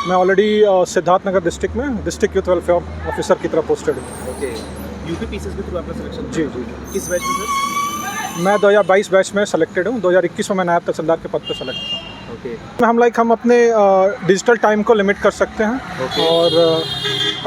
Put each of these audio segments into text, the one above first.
मैं already Siddharthnagar district में district youth welfare officer की तरफ पोस्टेड हूँ। ओके, यूपी पीसीएस के थ्रू आपका सिलेक्शन? जी जी। किस बैच में सर? मैं 2022 बैच में सेलेक्टेड हूँ। 2021 में मैं नायब तहसीलदार के पद पर सेलेक्ट हुआ। ओके, हम अपने डिजिटल टाइम को लिमिट कर सकते हैं Okay. और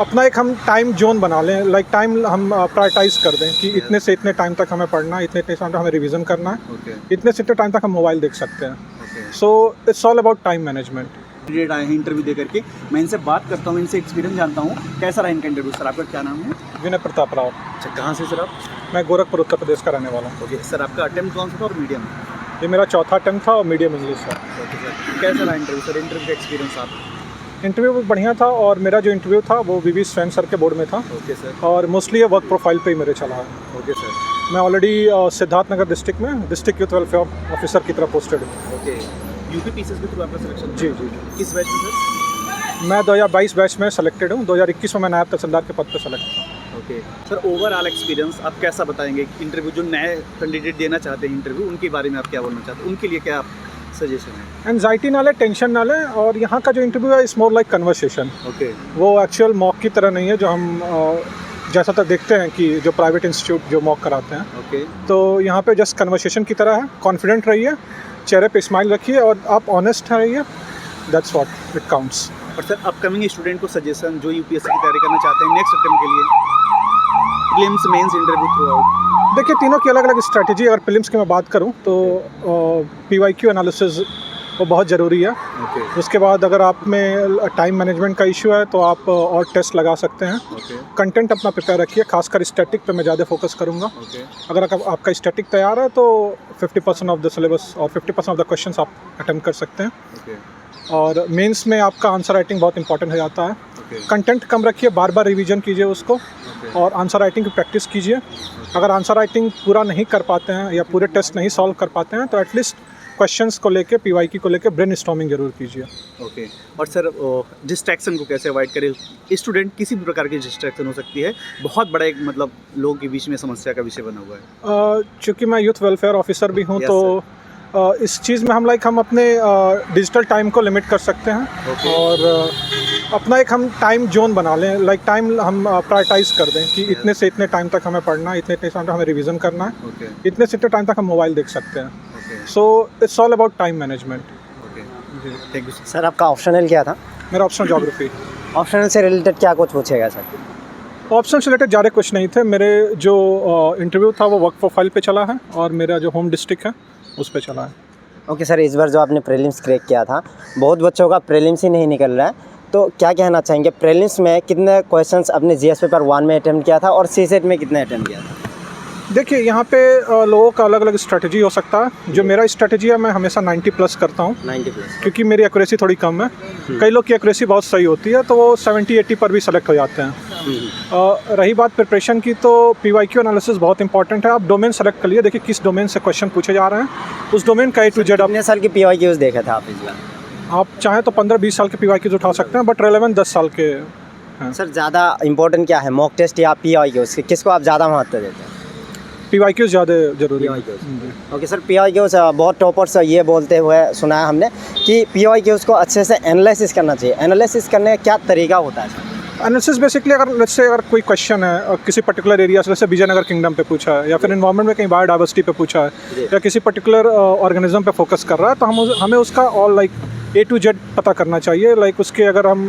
अपना एक हम टाइम जोन बना लें, लाइक टाइम हम प्रायोरिटाइज कर दें कि इतने से इतने टाइम तक हमें पढ़ना है, इतने इतने टाइम तक हमें रिवीजन करना है, ओके, इतने से इतने टाइम तक हम मोबाइल देख सकते हैं। Okay. So it's all about time management. Candidate आए हैं इंटरव्यू दे करके, मैं इनसे बात करता हूँ, इनसे एक्सपीरियंस जानता हूँ कैसा रहा इनका इंटरव्यू। सर आपका क्या नाम है? विनय प्रताप राव। अच्छा, कहाँ से सर आप? मैं गोरखपुर उत्तर प्रदेश का रहने वाला हूँ। ओके सर, आपका अटेम्प्ट कौन सा था और मीडियम? ये मेरा चौथा अटेम्प्ट था और मीडियम इंग्लिश था। ओके सर, कैसा रहा इंटरव्यू सर? इंटरव्यू का एक्सपीरियंस आप? इंटरव्यू बढ़िया था और मेरा जो इंटरव्यू था वो वीवी स्वयं सर के बोर्ड में था ओके सर, और मोस्टली ये वर्क प्रोफाइल पे ही मेरे चला है। ओके सर, मैं ऑलरेडी सिद्धार्थनगर डिस्ट्रिक्ट में डिस्ट्रिक्ट यूथ वेलफेयर ऑफिसर की तरफ पोस्टेड हूँ। ओके, यूपी पीसीएस के थ्रू आपका सिलेक्शन? जी जी। किस बैच में सर? मैं 2022 बैच में सेलेक्टेड हूँ। 2021 में मैं नायब तहसीलदार के पद पर सेलेक्ट हुआ। ओके सर, ओवरऑल एक्सपीरियंस आप कैसा बताएंगे? इंटरव्यू जो नए कैंडिडेट देना चाहते हैं इंटरव्यू, उनके बारे में आप क्या बोलना चाहते हैं? उनके लिए क्या आप सजेशन है? एंजाइटी ना लें, टेंशन ना लें, और यहाँ का जो इंटरव्यू है it's more like conversation. Okay, वो एक्चुअल मॉक की तरह नहीं है जो हम जैसा तक देखते हैं कि जो प्राइवेट इंस्टीट्यूट जो मॉक कराते हैं। ओके, तो यहाँ पे जस्ट कन्वर्सेशन की तरह है। कॉन्फिडेंट रहिए, चेहरे पे स्माइल रखिए और आप ऑनेस्ट रहिए, दैट्स व्हाट इट काउंट्स। और सर अपकमिंग स्टूडेंट को सजेशन जो यूपीएससी की तैयारी करना चाहते हैं नेक्स्ट अटेम्प्ट के लिए, prelims mains interview throughout? देखिए, तीनों की अलग अलग स्ट्रैटेजी। अगर प्रीलिम्स की मैं बात करूं तो PYQ एनालिसिस वो बहुत ज़रूरी है। ओके, उसके बाद अगर आप में टाइम मैनेजमेंट का इशू है तो आप और टेस्ट लगा सकते हैं। ओके, कंटेंट अपना प्रिपेयर रखिए, खासकर स्टैटिक पे मैं ज़्यादा फोकस करूँगा। ओके, अगर आपका स्टैटिक तैयार है तो 50% ऑफ द सिलेबस और 50% ऑफ द क्वेश्चंस आप अटेम्प्ट कर सकते हैं। ओके, और मेंस में आपका आंसर राइटिंग बहुत इंपॉर्टेंट हो जाता है। ओके, कंटेंट कम रखिए, बार बार रिवीजन कीजिए उसको, ओके, और आंसर राइटिंग की प्रैक्टिस कीजिए। अगर आंसर राइटिंग पूरा नहीं कर पाते हैं या पूरे टेस्ट नहीं सॉल्व कर पाते हैं तो एटलीस्ट क्वेश्चंस को लेके, PYQ को लेके ब्रेनस्टॉर्मिंग जरूर कीजिए। ओके। और सर डिस्ट्रैक्शन को कैसे अवॉइड करें? स्टूडेंट किसी भी प्रकार की डिस्ट्रैक्शन हो सकती है, बहुत बड़ा एक मतलब लोगों के बीच में समस्या का विषय बना हुआ है। चूँकि मैं यूथ वेलफेयर ऑफिसर भी हूँ Yes, तो इस चीज़ में हम अपने डिजिटल टाइम को लिमिट कर सकते हैं। Okay. और अपना एक हम टाइम जोन बना लें, लाइक टाइम हम प्रायोरिटाइज कर दें कि इतने से इतने टाइम तक हमें पढ़ना है, इतने इतने टाइम तक हमें रिवीजन करना है, ओके, इतने से इतने टाइम तक हम मोबाइल देख सकते हैं। Okay, so it's all about time management. Okay, thank you sir. Sir आपका ऑप्शनल क्या था? मेरा ऑप्शनल ज्योग्राफी। ऑप्शनल से रिलेटेड क्या कुछ पूछेगा सर? ऑप्शन से रिलेटेड ज़्यादा कुछ नहीं थे। मेरे जो इंटरव्यू था वो वर्क प्रोफाइल पे चला है और मेरा जो होम डिस्ट्रिक्ट है उस पे चला है। ओके सर, इस बार जो आपने प्रीलिम्स क्रैक किया था, बहुत बच्चों का प्रीलिम्स ही नहीं निकल रहा है, तो क्या कहना चाहेंगे? प्रीलिम्स में कितने क्वेश्चंस आपने GS पेपर 1 में अटेम्प्ट किया था और CSET में कितने अटेम्प्ट किया था? देखिए, यहाँ पे लोगों का अलग अलग स्ट्रेटजी हो सकता है। जो मेरा स्ट्रेटजी है, मैं हमेशा 90+ करता हूँ 90+। क्योंकि मेरी एक्यूरेसी थोड़ी कम है। कई लोग की एक्यूरेसी बहुत सही होती है तो वो 70-80 पर भी सेलेक्ट हो जाते हैं। रही बात प्रिपरेशन की, तो PYQ एनालिसिस बहुत इंपॉर्टेंट है। आप डोमेन सेलेक्ट कर लिए, देखिए किस डोमेन से क्वेश्चन पूछे जा रहे हैं, उस डोमेन का A to Z। कितने साल की PYQs देखे थे आप इस बार? आप चाहें तो 15-20 साल के PYQs उठा सकते हैं, बट रेलेवेंट 10 साल के हैं। सर ज़्यादा इंपॉर्टेंट क्या है, मॉक टेस्ट या PYQs? किसको आप ज़्यादा महत्व देते हैं? PYQs ज़्यादा जरूरी है। ओके सर, PYQs बहुत टॉपर्स ये बोलते हुए सुना है हमने कि PYQs को अच्छे से एनालिसिस करना चाहिए। एनालिसिस करने का क्या तरीका होता है सर? एनालिसिस बेसिकली अगर कोई क्वेश्चन है किसी पर्टिकुलर एरिया से, जैसे विजयनगर किंगडम पे पूछा है या फिर इन्वायरमेंट में कहीं बायोडाइवर्सिटी पे पूछा है या किसी पर्टिकुलर ऑर्गेनिज्म पे फोकस कर रहा है, तो हमें उसका all like A to Z पता करना चाहिए। लाइक उसके अगर हम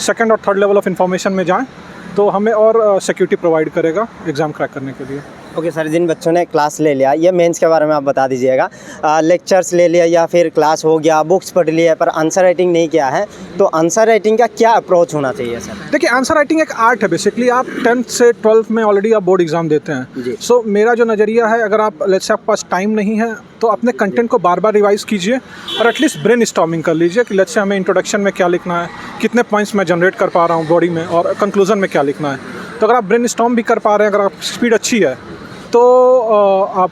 सेकंड और थर्ड लेवल ऑफ इंफॉर्मेशन में जाएं तो हमें और सिक्योरिटी प्रोवाइड करेगा एग्ज़ाम क्रैक करने के लिए। ओके सर, जिन बच्चों ने क्लास ले लिया, ये मेंस के बारे में आप बता दीजिएगा। लेक्चर्स ले लिया या फिर क्लास हो गया, बुक्स पढ़ लिया, पर आंसर राइटिंग नहीं किया है, तो आंसर राइटिंग का क्या अप्रोच होना चाहिए सर? देखिए, आंसर राइटिंग एक आर्ट है बेसिकली। आप 10th से 12th में ऑलरेडी आप बोर्ड एग्जाम देते हैं। सो मेरा जो नज़रिया है, अगर आप लेट्स से आपके पास टाइम नहीं है तो अपने कंटेंट को बार बार रिवाइज कीजिए और एटलीस्ट ब्रेन स्टॉर्मिंग कर लीजिए कि लेट्स से हमें इंट्रोडक्शन में क्या लिखना है, कितने पॉइंट्स मैं जनरेट कर पा रहा हूँ बॉडी में, और कंक्लूजन में क्या लिखना है। तो अगर आप ब्रेन स्टॉर्म भी कर पा रहे हैं, अगर आप स्पीड अच्छी है, तो आप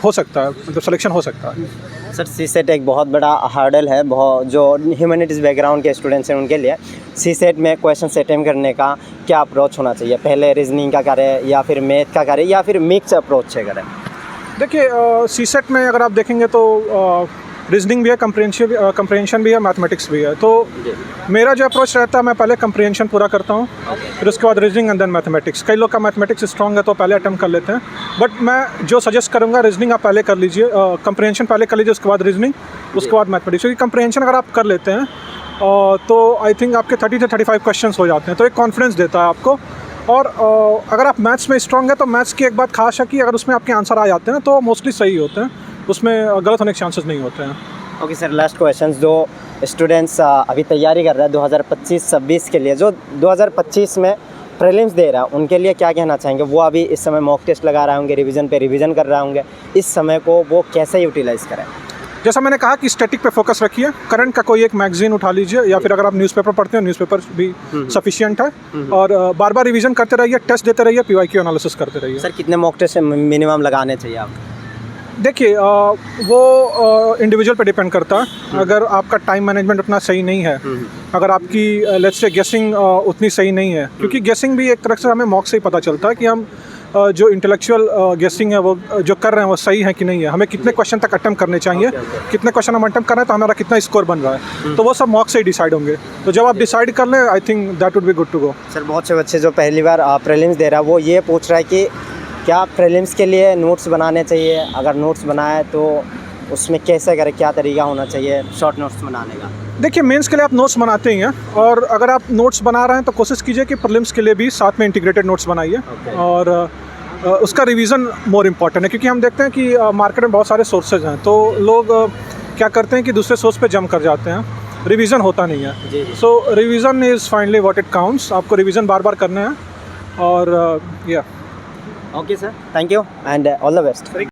हो सकता है, मतलब सिलेक्शन हो सकता है। सर CSET एक बहुत बड़ा हर्डल है, बहुत जो ह्यूमैनिटीज़ बैकग्राउंड के स्टूडेंट्स हैं उनके लिए। CSET में क्वेश्चन अटेम्प्ट करने का क्या अप्रोच होना चाहिए? पहले रीजनिंग का करें या फिर मैथ का करें या फिर मिक्स अप्रोच से करें? देखिए, CSET में अगर आप देखेंगे तो रीजनिंग भी है, कंप्रेंशन भी है, मैथमेटिक्स भी है। तो मेरा जो अप्रोच रहता है, मैं पहले कंप्रेंशन पूरा करता हूँ, फिर उसके बाद रीजनिंग एंड देन मैथमेटिक्स। कई लोग का मैथमेटिक्स स्ट्रॉन्ग है तो पहले अटेम्प्ट कर लेते हैं, बट मैं जो सजेस्ट करूँगा, रीजनिंग आप पहले कर लीजिए, कंप्रेंशन पहले कर लीजिए, उसके बाद रीजनिंग, उसके बाद मैथमेटिक्स। क्योंकि कंप्रेंशन अगर आप कर लेते हैं तो आई थिंक आपके 30 से 35 क्वेश्चंस हो जाते हैं, तो एक कॉन्फिडेंस देता है आपको। और अगर आप मैथ्स में स्ट्रॉन्ग है तो मैथ्स की एक बात खास है कि अगर उसमें आपके आंसर आ जाते हैं तो मोस्टली सही होते हैं, उसमें गलत होने के चांसेस नहीं होते हैं। ओके सर, लास्ट क्वेश्चन, जो स्टूडेंट्स अभी तैयारी कर रहे हैं 2025-26 के लिए, जो 2025 में प्रीलिम्स दे रहा है, उनके लिए क्या कहना चाहेंगे? वो अभी इस समय मॉक टेस्ट लगा रहे होंगे, रिवीजन पे रिवीजन कर रहे होंगे, इस समय को वो कैसे यूटिलाइज़ करें? जैसा मैंने कहा कि स्टैटिक पे फोकस रखिए, करंट का कोई एक मैगजीन उठा लीजिए, या फिर अगर आप न्यूज़पेपर पढ़ते हैं, न्यूज़पेपर भी सफिशिएंट है, और बार बार रिवीजन करते रहिए, टेस्ट देते रहिए, PYQ एनालिसिस करते रहिए। सर कितने मॉक टेस्ट मिनिमम लगाने चाहिए आप? देखिए वो इंडिविजुअल पे डिपेंड करता है। अगर आपका टाइम मैनेजमेंट उतना सही नहीं है, अगर आपकी लेट्स से गेसिंग उतनी सही नहीं है, क्योंकि गेसिंग भी एक तरह से हमें मॉक से ही पता चलता है कि हम जो इंटेलेक्चुअल गेसिंग है वो जो कर रहे हैं वो सही है कि नहीं है, हमें कितने क्वेश्चन तक अटेम्प्ट करने चाहिए, कितने क्वेश्चन हम अटेम्प्ट कर रहे हैं तो हमारा कितना स्कोर बन रहा है, तो वो सब मॉक से ही डिसाइड होंगे। तो जब आप डिसाइड कर लें, I think that would be good to go. Sir बहुत से बच्चे जो पहली बार प्रीलिम्स दे रहा है, वो ये पूछ रहा है कि क्या प्रीलिम्स के लिए नोट्स बनाने चाहिए? अगर नोट्स बनाए तो उसमें कैसे करें, क्या तरीका होना चाहिए शॉर्ट नोट्स बनाने का? देखिए मेंस के लिए आप नोट्स बनाते ही हैं, और अगर आप नोट्स बना रहे हैं तो कोशिश कीजिए कि प्रीलिम्स के लिए भी साथ में इंटीग्रेटेड नोट्स बनाइए। और उसका रिवीजन मोर इम्पॉर्टेंट है, क्योंकि हम देखते हैं कि मार्केट में बहुत सारे सोर्सेज हैं, तो लोग क्या करते हैं कि दूसरे सोर्स पे जंप कर जाते हैं, रिवीजन होता नहीं है। So revision is finally what it counts, आपको रिवीजन बार बार करना है। और या okay sir, thank you and all the best.